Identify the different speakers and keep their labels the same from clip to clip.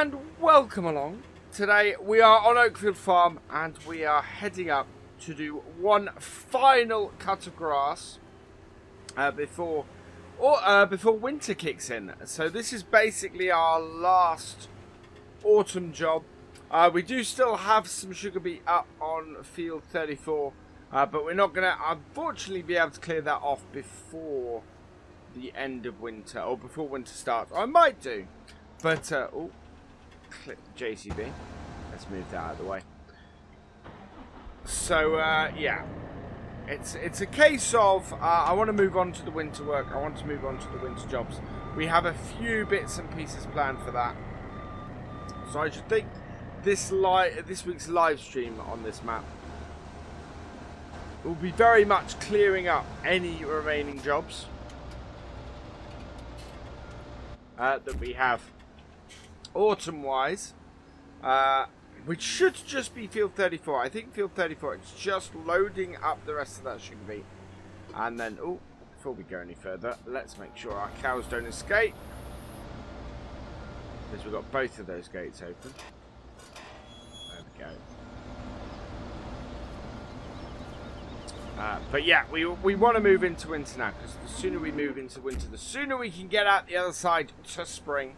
Speaker 1: and welcome along. Today we are on Oakfield Farm and we are heading up to do one final cut of grass before winter kicks in. So this is basically our last autumn job. We do still have some sugar beet up on field 34, but we're not going to unfortunately be able to clear that off before the end of winter, or before winter starts. I might do, but oh, click JCB. Let's move that out of the way. So yeah, it's a case of I want to move on to the winter work. I want to move on to the winter jobs. We have a few bits and pieces planned for that. So I should think this week's live stream on this map will be very much clearing up any remaining jobs that we have autumn-wise, which should just be field 34. I think field 34, it's just loading up the rest of that sugar beet. And then, oh, before we go any further, let's make sure our cows don't escape, because we've got both of those gates open. There we go. But yeah, we want to move into winter now, because the sooner we move into winter, the sooner we can get out the other side to spring.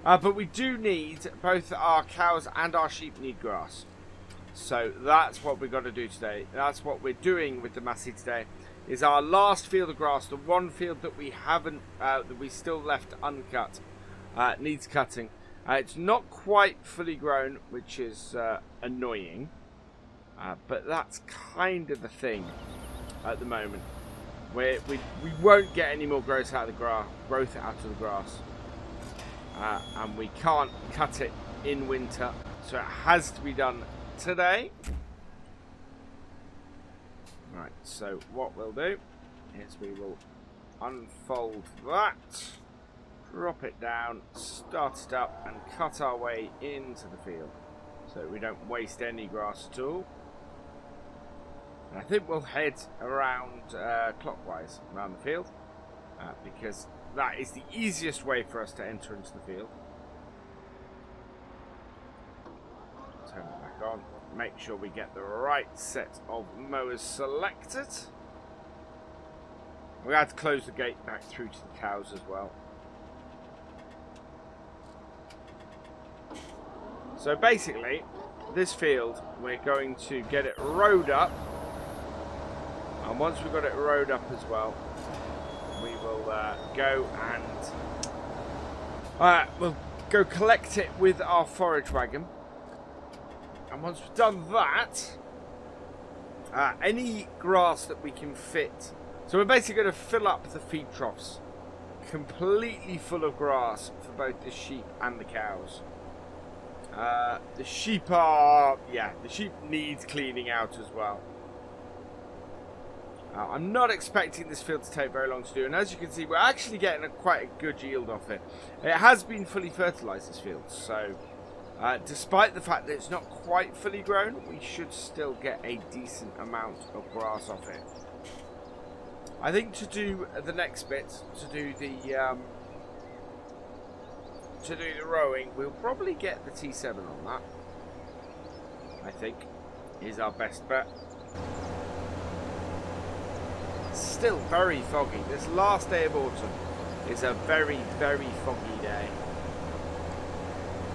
Speaker 1: But we do need, both our cows and our sheep need grass. So that's what we've got to do today. That's what we're doing with the Massey today, is our last field of grass, the one field that we haven't, that we still left uncut, needs cutting. It's not quite fully grown, which is annoying. But that's kind of the thing at the moment, where we won't get any more growth out of the grass, and we can't cut it in winter, so it has to be done today. Right, so what we'll do is we will unfold that, drop it down, start it up, and cut our way into the field, so we don't waste any grass at all. I think we'll head around clockwise around the field, because that is the easiest way for us to enter into the field. Turn it back on. Make sure we get the right set of mowers selected. We had to close the gate back through to the cows as well. So basically, this field, we're going to get it rowed up. And once we've got it rowed up as well, we will go and we'll go collect it with our forage wagon. And once we've done that, any grass that we can fit. So we're basically going to fill up the feed troughs completely full of grass for both the sheep and the cows. The sheep need cleaning out as well. I'm not expecting this field to take very long to do, and as you can see, we're actually getting quite a good yield off it. It has been fully fertilised, this field, so despite the fact that it's not quite fully grown, we should still get a decent amount of grass off it. I think to do the next bit, to do the rowing, we'll probably get the T7 on that. I think is our best bet. Still very foggy. This last day of autumn is a very, very foggy day.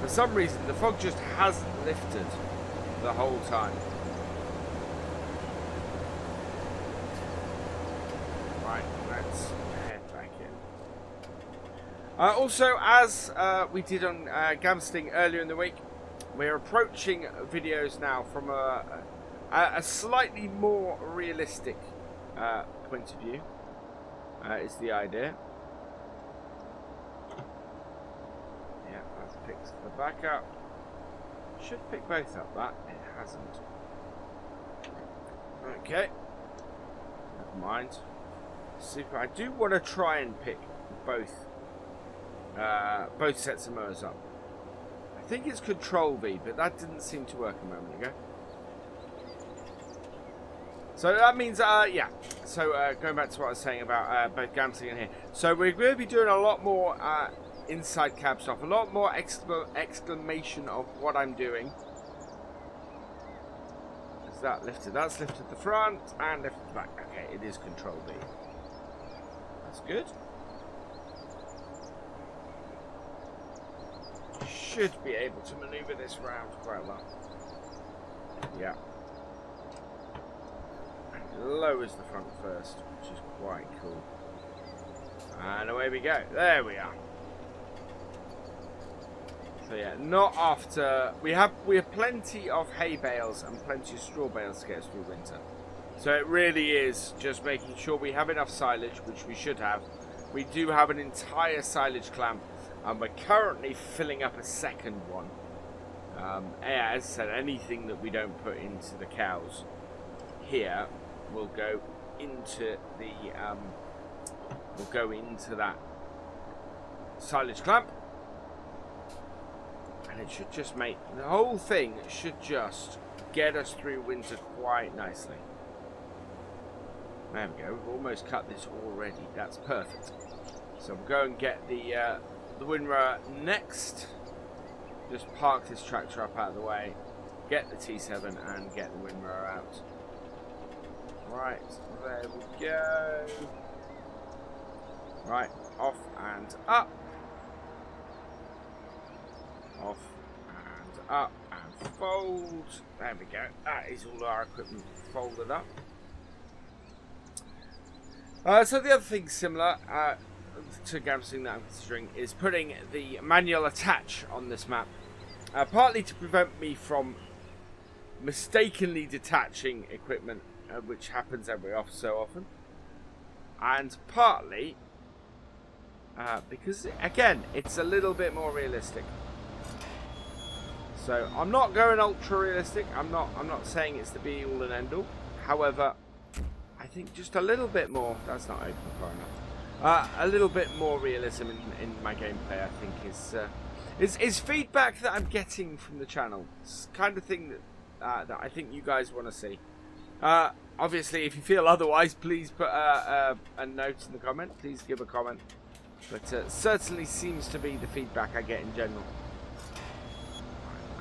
Speaker 1: For some reason, the fog just hasn't lifted the whole time. Right, let's head back in. Also, as we did on Gamsting earlier in the week, we're approaching videos now from a slightly more realistic point of view, is the idea. Yeah, that's picked the back up. Should pick both up, that. It hasn't. Okay. Never mind. Super. I do want to try and pick both sets of mowers up. I think it's Control V, but that didn't seem to work a moment ago. So that means, yeah, so going back to what I was saying about both Gamsing and here. So we're going to be doing a lot more inside cab stuff. A lot more exclamation of what I'm doing. Is that lifted? That's lifted the front and lifted the back. Okay, it is Control B. That's good. Should be able to maneuver this round quite well. Yeah. And lowers the front first, which is quite cool. And away we go. There we are. So yeah, not after we have plenty of hay bales and plenty of straw bales to get us through winter. So it really is just making sure we have enough silage, which we should have. We do have an entire silage clamp, and we're currently filling up a second one. Yeah, as I said, anything that we don't put into the cows here will go into that silage clamp. And it should just make the whole thing should just get us through winter quite nicely. There we go. We've almost cut this already. That's perfect. So we'll go and get the windrower next. Just park this tractor up out of the way, get the T7 and get the windrower out. Right, there we go. Right, off and up. Off and up and fold. There we go. That is all our equipment folded up. So the other thing similar to something that I'm considering is putting the manual attach on this map. Partly to prevent me from mistakenly detaching equipment, which happens every so often. And partly because, again, it's a little bit more realistic. So I'm not going ultra realistic. I'm not saying it's the be all and end all. However, I think just a little bit more. That's not open far enough. A little bit more realism in my gameplay, I think, is feedback that I'm getting from the channel. It's the kind of thing that I think you guys want to see. Obviously, if you feel otherwise, please put a note in the comment. Please give a comment. But certainly seems to be the feedback I get in general.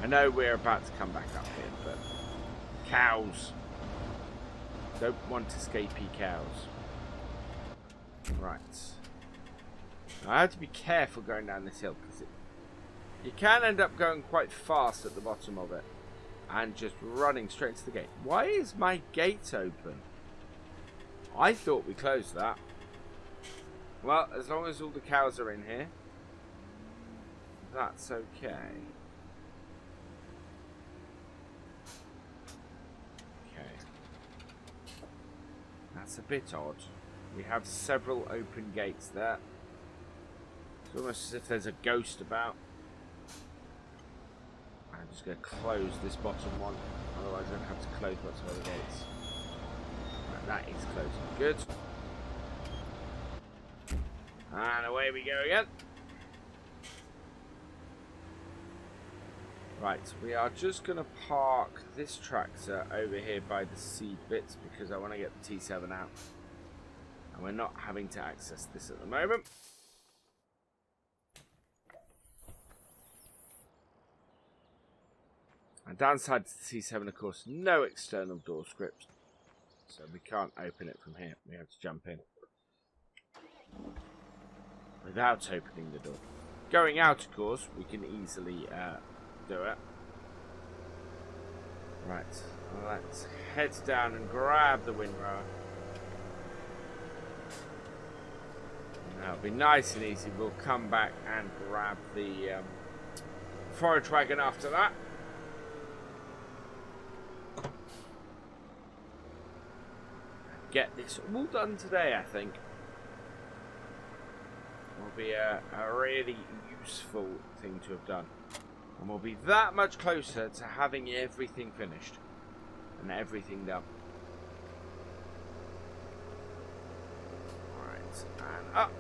Speaker 1: I know we're about to come back up here, but cows. Don't want escapee cows. Right. Now, I have to be careful going down this hill because you can end up going quite fast at the bottom of it and just running straight to the gate. Why is my gate open? I thought we closed that. Well, as long as all the cows are in here, that's okay. That's a bit odd. We have several open gates there. It's almost as if there's a ghost about. I'm just going to close this bottom one. Otherwise I don't have to close lots of other gates. Right, that is closing. Good. And away we go again. Right, we are just going to park this tractor over here by the seed bits because I want to get the T7 out. And we're not having to access this at the moment. And downside to the T7, of course, no external door script. So we can't open it from here. We have to jump in. Without opening the door. Going out, of course, we can easily do it. Right, let's head down and grab the windrower. That'll be nice and easy. We'll come back and grab the forage wagon after that. Get this all done today, I think. Will be a really useful thing to have done. And we'll be that much closer to having everything finished. And everything done. Alright, and up.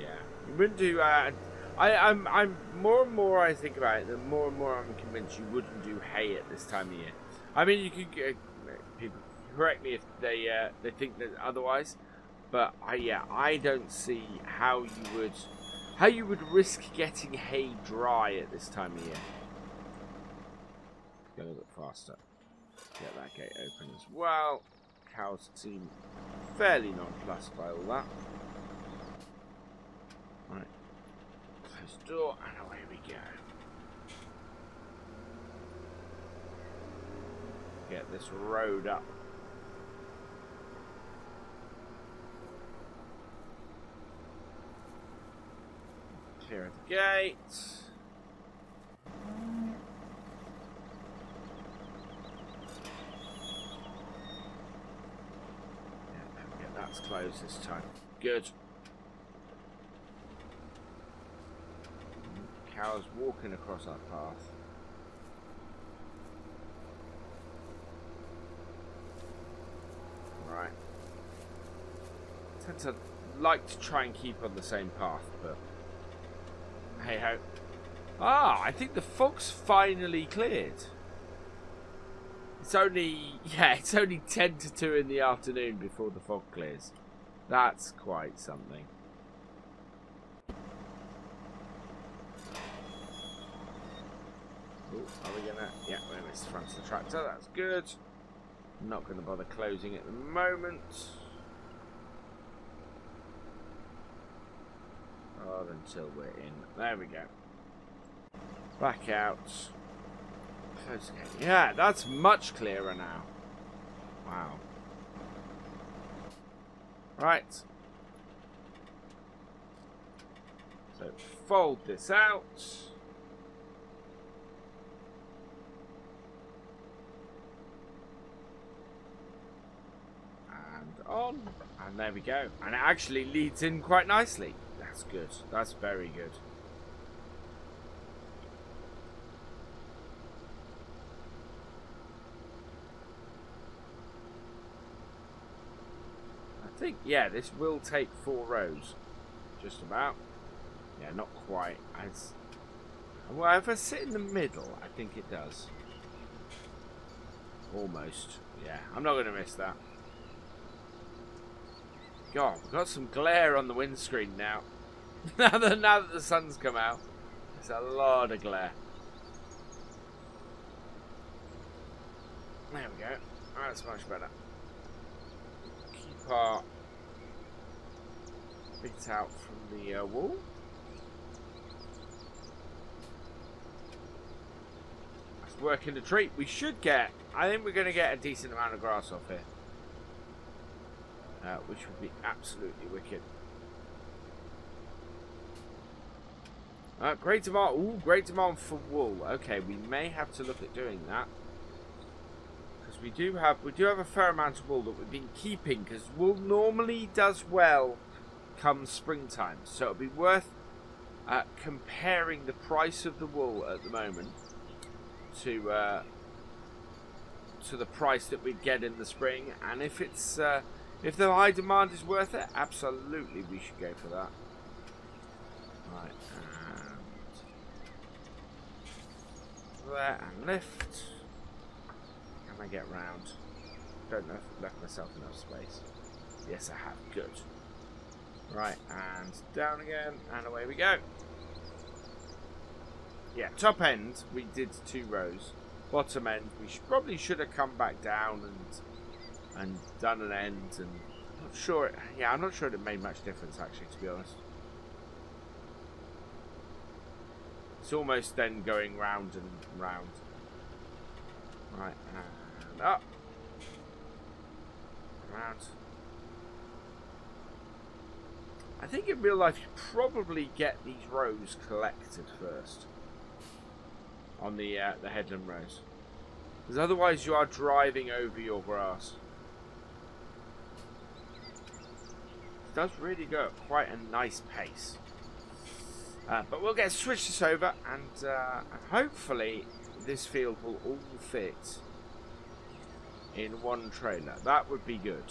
Speaker 1: Yeah, you wouldn't do... I'm more and more I think about it, the more and more I'm convinced you wouldn't do hay at this time of year. I mean, you could get people correct me if they think that otherwise. But I don't see how you would risk getting hay dry at this time of year. Go a little bit faster. Get that gate open as well. Cows seem fairly nonplussed by all that. Right. Close the door and away we go. Get this road up. Clear the gate. Yeah, that's closed this time. Good. Cows walking across our path. Right. I tend to like to try and keep on the same path, but hey ho. Ah, I think the fog's finally cleared. It's only 10 to 2 in the afternoon before the fog clears. That's quite something. Ooh, are we gonna? Yeah, we missed the front of the tractor. That's good. Not going to bother closing at the moment. Oh, until we're in. There we go. Back out. Close again. Yeah, that's much clearer now. Wow. Right. So fold this out. And on. And there we go. And it actually leads in quite nicely. That's good. That's very good. I think, yeah, this will take 4 rows. Just about. Yeah, not quite. As well, if I sit in the middle, I think it does. Almost. Yeah, I'm not going to miss that. God, we've got some glare on the windscreen now. now that the sun's come out, there's a lot of glare. There we go. That's much better. Keep our bit out from the wall. That's working a treat. We should get, I think we're going to get a decent amount of grass off here. Which would be absolutely wicked. Great demand. Ooh, great demand for wool. Okay, we may have to look at doing that. Because we do have a fair amount of wool that we've been keeping, because wool normally does well come springtime. So it'll be worth comparing the price of the wool at the moment to the price that we get in the spring, and if it's if the high demand is worth it, absolutely we should go for that. Right, and there, and lift. Can I get round? Don't know if I've left myself enough space. Yes, I have. Good. Right, and down again, and away we go. Yeah, top end we did 2 rows. Bottom end we probably should have come back down and done an end, and I'm not sure. Yeah, I'm not sure it made much difference actually, to be honest. It's almost then going round and round. Right, and up, round. I think in real life you probably get these rows collected first on the headland rows, because otherwise you are driving over your grass. It does really go at quite a nice pace. But we'll get switch this over, and hopefully this field will all fit in one trailer. That would be good.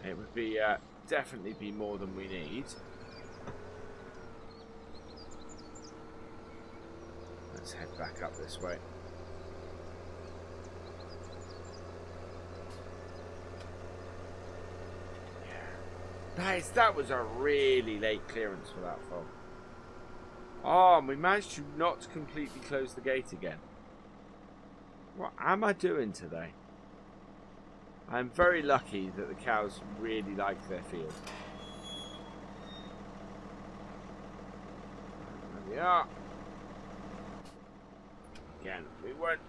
Speaker 1: It would be definitely be more than we need. Let's head back up this way. That was a really late clearance for that fog. Oh, and we managed to not completely close the gate again. What am I doing today? I'm very lucky that the cows really like their field. There we are. Again, we won't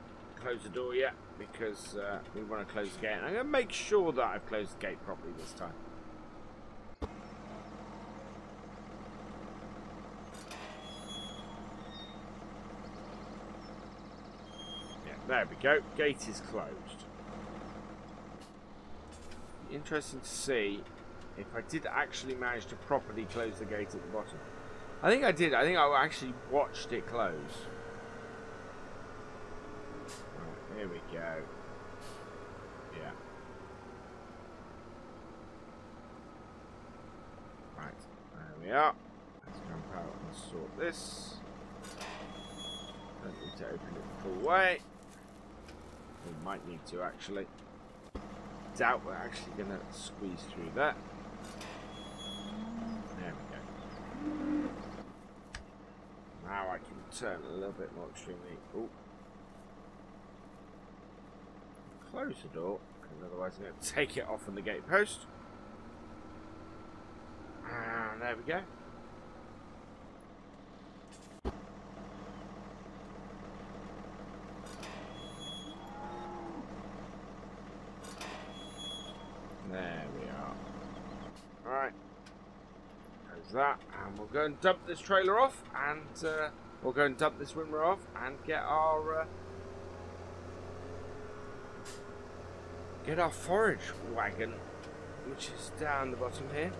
Speaker 1: close the door yet because we want to close the gate. I'm going to make sure that I've closed the gate properly this time. Yeah, there we go. Gate is closed. Interesting to see if I did actually manage to properly close the gate at the bottom. I think I did. I think I actually watched it close. Right, here we go. Yeah. Right, there we are. Let's jump out and sort this. Don't need to open it the full way. We might need to actually. Doubt we're actually going to squeeze through that. There we go. Now I can turn a little bit more extremely. Ooh. Close the door, because otherwise I'm going to take it off on the gate post. And there we go. There we are. Alright. There's that. And we'll go and dump this trailer off. And we'll go and dump this windrow off. And get our forage wagon. Which is down the bottom here.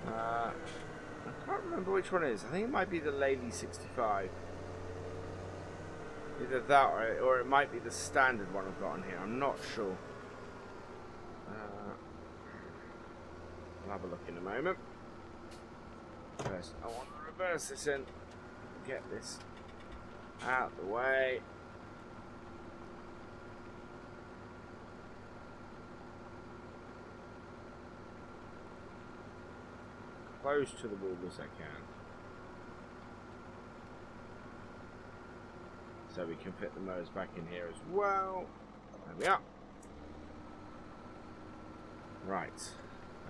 Speaker 1: I can't remember which one it is. I think it might be the Lady 65. Either that or it might be the standard one I've got on here. I'm not sure. I'll have a look in a moment. First, I want to reverse this in. Get this out of the way. Close to the wall as I can. So we can fit the mowers back in here as well. There we are. Right.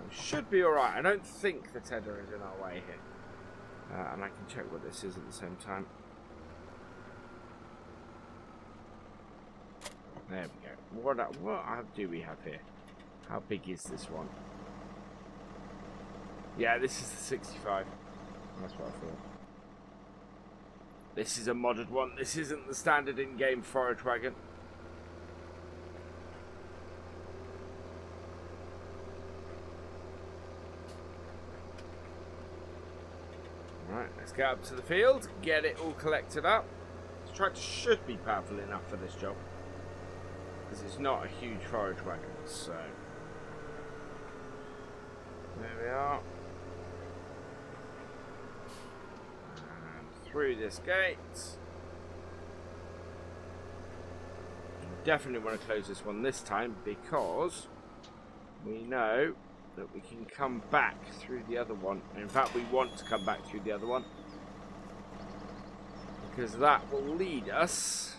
Speaker 1: We should be alright. I don't think the tedder is in our way here. And I can check what this is at the same time. There we go. What do we have here? How big is this one? Yeah, this is the 65. That's what I thought. This is a modded one. This isn't the standard in-game forage wagon. Right, let's get up to the field, get it all collected up. This tractor should be powerful enough for this job, because it's not a huge forage wagon, so there we are. And through this gate. Definitely want to close this one this time, because we know that we can come back through the other one. In fact, we want to come back through the other one, because that will lead us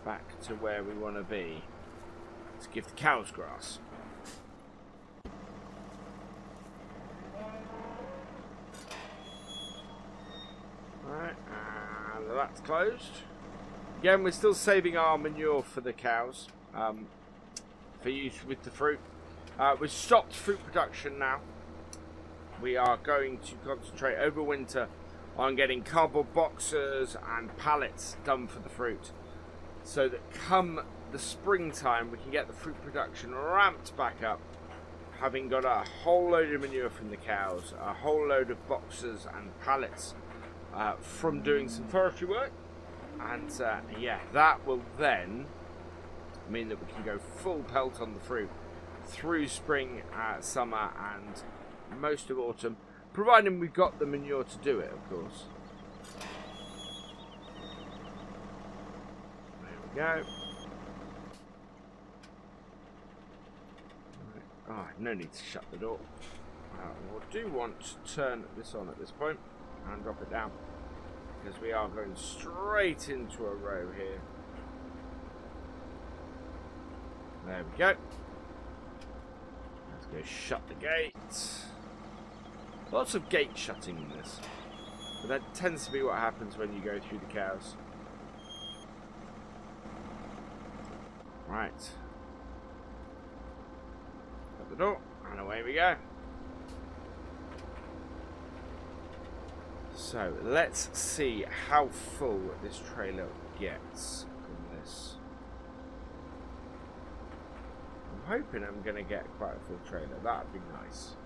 Speaker 1: back to where we want to be, to give the cows grass. Right, and that's closed. Again, we're still saving our manure for the cows, for use with the fruit. We've stopped fruit production now. We are going to concentrate over winter on getting cardboard boxes and pallets done for the fruit, so that come the springtime we can get the fruit production ramped back up, having got a whole load of manure from the cows, a whole load of boxes and pallets from doing some forestry work. And yeah, that will then mean that we can go full pelt on the fruit through spring, summer and most of autumn, providing we've got the manure to do it, of course. There we go. Oh, no need to shut the door. We do want to turn this on at this point and drop it down, because we are going straight into a row here. There we go. Let's go shut the gate. Lots of gate shutting in this, but that tends to be what happens when you go through the cows. Right. Shut the door, and away we go. So, let's see how full this trailer gets from this. I'm hoping I'm going to get quite a full trailer. That would be nice.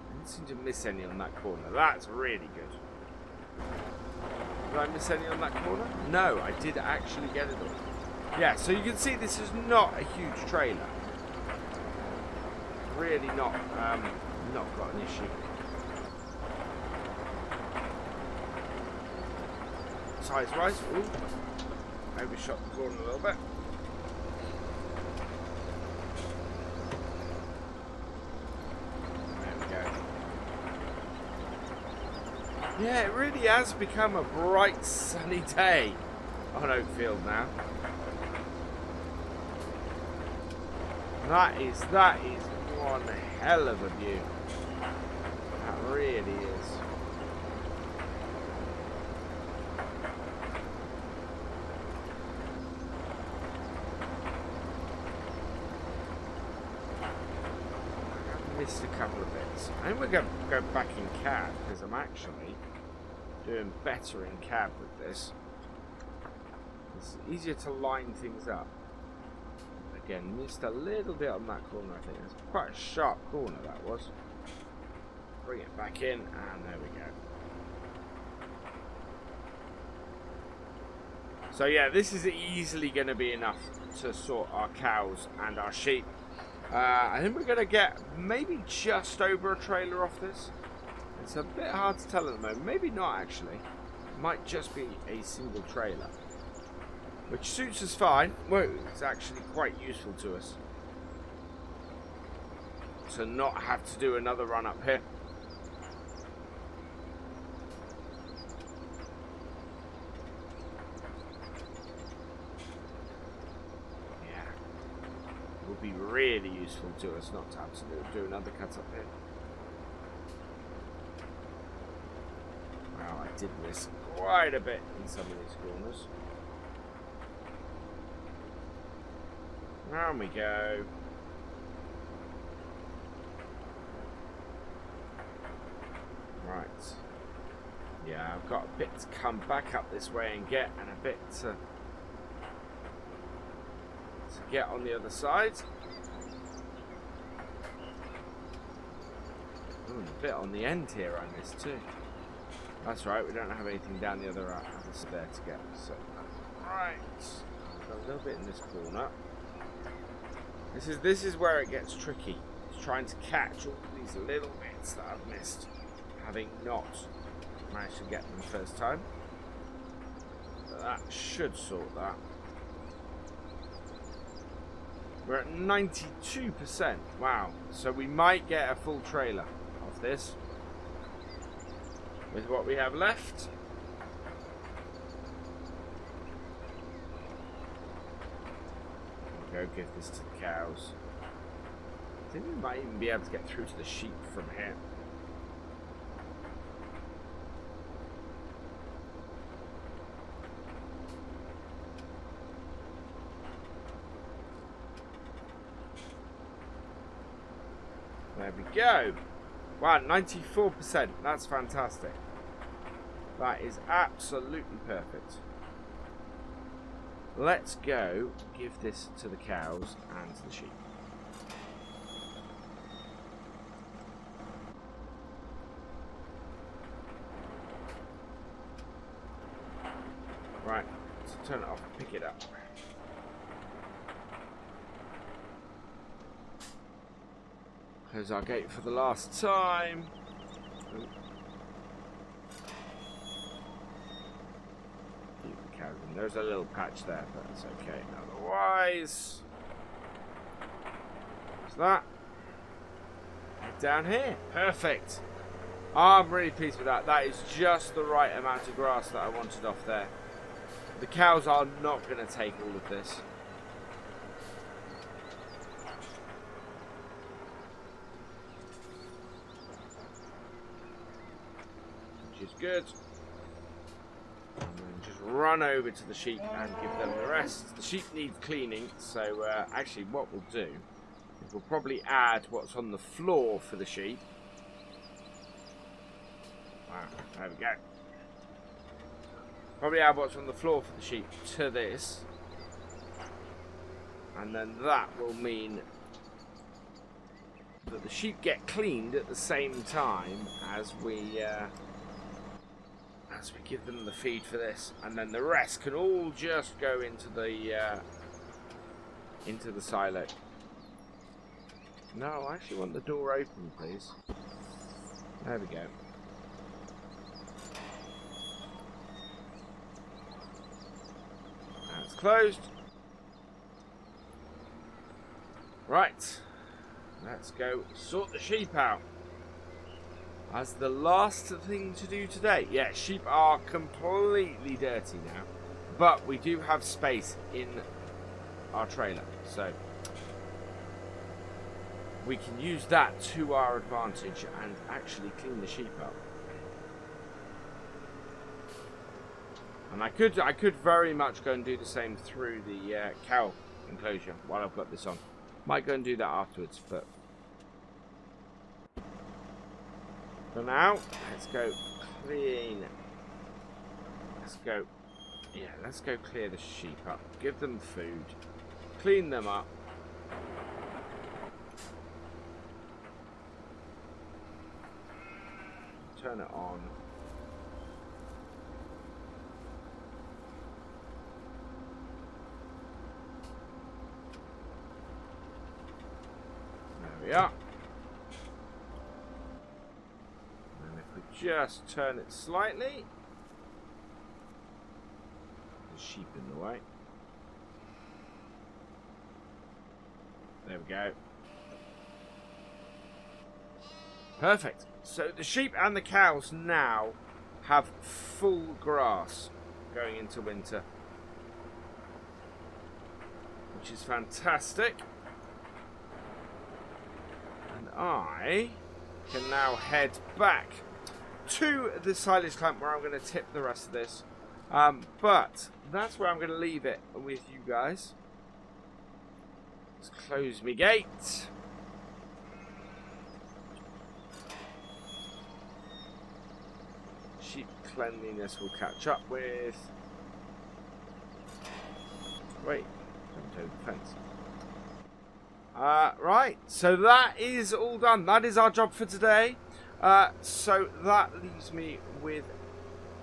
Speaker 1: I didn't seem to miss any on that corner. That's really good. Did I miss any on that corner? No, I did actually get it all. Yeah, so you can see this is not a huge trailer. Really not got an issue. Size-wise, ooh, overshot the corner a little bit. There we go. Yeah, it really has become a bright, sunny day on Oakfield now. That is one hell of a view. That really is. Missed a couple of bits. I think we're going to go back in cab, because I'm actually doing better in cab with this. It's easier to line things up. Again, missed a little bit on that corner, I think. It's quite a sharp corner, that was. Bring it back in, and there we go. So yeah, this is easily going to be enough to sort our cows and our sheep. I think we're going to get maybe just over a trailer off this. It's a bit hard to tell at the moment. Maybe not, actually. It might just be a single trailer, which suits us fine. Well, it's actually quite useful to us to not have to do another run up here. Be really useful to us not to have to do another cut up here. Wow, I did miss quite a bit in some of these corners. Round we go. Right. Yeah, I've got a bit to come back up this way and get, and a bit to get on the other side. Ooh, a bit on the end here I missed too. That's right, we don't have anything down the other side there to get. So, right, got a little bit in this corner. This is where it gets tricky. It's trying to catch all these little bits that I've missed, having not managed to get them the first time. But that should sort that. We're at 92%. Wow. So we might get a full trailer of this with what we have left. We'll go give this to the cows. I think we might even be able to get through to the sheep from here. There we go. Wow, 94%. That's fantastic. That is absolutely perfect. Let's go give this to the cows and to the sheep. Right, let's turn it off and pick it up. Close our gate for the last time. Ooh. Keep the cows in. There's a little patch there, but it's okay. Otherwise, Like that. Down here. Perfect. I'm really pleased with that. That is just the right amount of grass that I wanted off there. The cows are not going to take all of this. Which is good. And then just run over to the sheep and give them the rest. The sheep need cleaning, so actually what we'll do is we'll probably add what's on the floor for the sheep. There we go. Probably add what's on the floor for the sheep to this. And then that will mean that the sheep get cleaned at the same time as we give them the feed for this. And then the rest can all just go into the silo. No, I actually want the door open, please. There we go. That's closed. Right. Let's go sort the sheep out. As the last thing to do today. Yeah, sheep are completely dirty now. But we do have space in our trailer. So we can use that to our advantage and actually clean the sheep up. And I could very much go and do the same through the cow enclosure while I've got this on. Might go and do that afterwards, but for now, let's go clean. Let's go clear the sheep up. Give them food. Clean them up. Turn it on. There we are. And if we just turn it slightly, there's sheep in the way. There we go. Perfect. So the sheep and the cows now have full grass going into winter, which is fantastic. And I can now head back to the silage clamp where I'm going to tip the rest of this. But that's where I'm going to leave it with you guys. Let's close my gate. Sheep cleanliness will catch up with. Wait, don't over the fence. Right, so that is all done. That is our job for today. So that leaves me with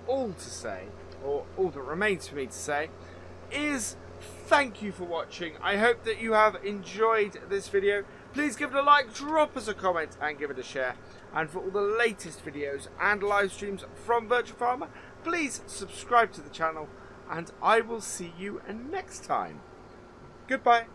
Speaker 1: all to say, or all that remains for me to say, is thank you for watching. I hope that you have enjoyed this video. Please give it a like, drop us a comment, and give it a share. And for all the latest videos and live streams from FendtFarmer, please subscribe to the channel, and I will see you next time. Goodbye.